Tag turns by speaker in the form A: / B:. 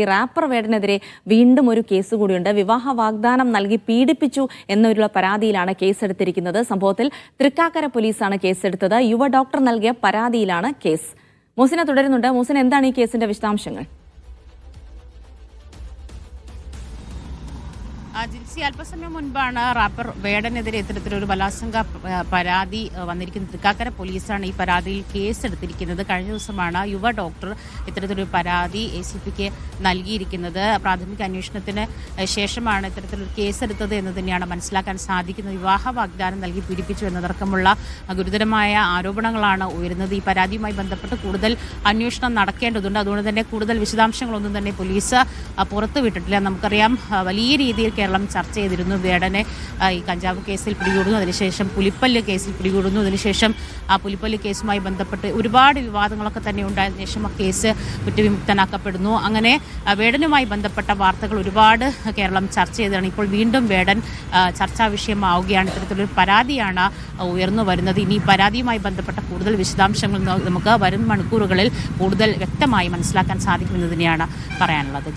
A: ഈ റാപ്പർ വേടനെതിരെ വീണ്ടും ഒരു കേസ് കൂടിയുണ്ട്. വിവാഹ വാഗ്ദാനം നൽകി പീഡിപ്പിച്ചു എന്നൊരു പരാതിയിലാണ് കേസെടുത്തിരിക്കുന്നത്. സംഭവത്തിൽ തൃക്കാക്കര പോലീസാണ് കേസെടുത്തത്. യുവ ഡോക്ടർ നൽകിയ പരാതിയിലാണ് കേസ്. മൂസിന തുടരുന്നുണ്ട്. മൂസിന, എന്താണ് ഈ കേസിന്റെ വിശദാംശങ്ങൾ?
B: ജിൻസി, അല്പസമയം മുൻപാണ് റാപ്പർ വേടനെതിരെ ഇത്തരത്തിലൊരു ബലാത്സംഗ പരാതി വന്നിരിക്കുന്നത്. തൃക്കാക്കര പോലീസാണ് ഈ പരാതിയിൽ കേസെടുത്തിരിക്കുന്നത്. കഴിഞ്ഞ ദിവസമാണ് യുവ ഡോക്ടർ ഇത്തരത്തിലൊരു പരാതി ACPക്ക് നൽകിയിരിക്കുന്നത്. പ്രാഥമിക അന്വേഷണത്തിന് ശേഷമാണ് ഇത്തരത്തിലൊരു കേസെടുത്തത് എന്ന് തന്നെയാണ് മനസ്സിലാക്കാൻ സാധിക്കുന്നത്. വിവാഹ വാഗ്ദാനം നൽകി പീഡിപ്പിച്ചു എന്നതടക്കമുള്ള ഗുരുതരമായ ആരോപണങ്ങളാണ് ഉയരുന്നത്. ഈ പരാതിയുമായി ബന്ധപ്പെട്ട് കൂടുതൽ അന്വേഷണം നടക്കേണ്ടതുണ്ട്. അതുകൊണ്ട് തന്നെ കൂടുതൽ വിശദാംശങ്ങളൊന്നും തന്നെ പോലീസ് പുറത്തുവിട്ടിട്ടില്ല. നമുക്കറിയാം, വലിയ രീതിയിൽ കേരളം ചർച്ച ചെയ്തിരുന്നു. വേടനെ ഈ കഞ്ചാവ് കേസിൽ പിടികൂടുന്നു, അതിനുശേഷം പുലിപ്പല്ല് കേസിൽ പിടികൂടുന്നു, അതിനുശേഷം ആ പുലിപ്പല്ല് കേസുമായി ബന്ധപ്പെട്ട് ഒരുപാട് വിവാദങ്ങളൊക്കെ തന്നെ ഉണ്ടായതിനു ശേഷം ആ കേസ് കുറ്റവിമുക്തനാക്കപ്പെടുന്നു. അങ്ങനെ വേടനുമായി ബന്ധപ്പെട്ട വാർത്തകൾ ഒരുപാട് കേരളം ചർച്ച ചെയ്തതാണ്. ഇപ്പോൾ വീണ്ടും വേടൻ ചർച്ചാ വിഷയമാവുകയാണ്. ഇത്തരത്തിലൊരു പരാതിയാണ് ഉയർന്നു വരുന്നത്. ഇനി പരാതിയുമായി ബന്ധപ്പെട്ട കൂടുതൽ വിശദാംശങ്ങൾ നമുക്ക് വരും മണിക്കൂറുകളിൽ കൂടുതൽ വ്യക്തമായി മനസ്സിലാക്കാൻ സാധിക്കുമെന്ന് തന്നെയാണ് പറയാനുള്ളത്.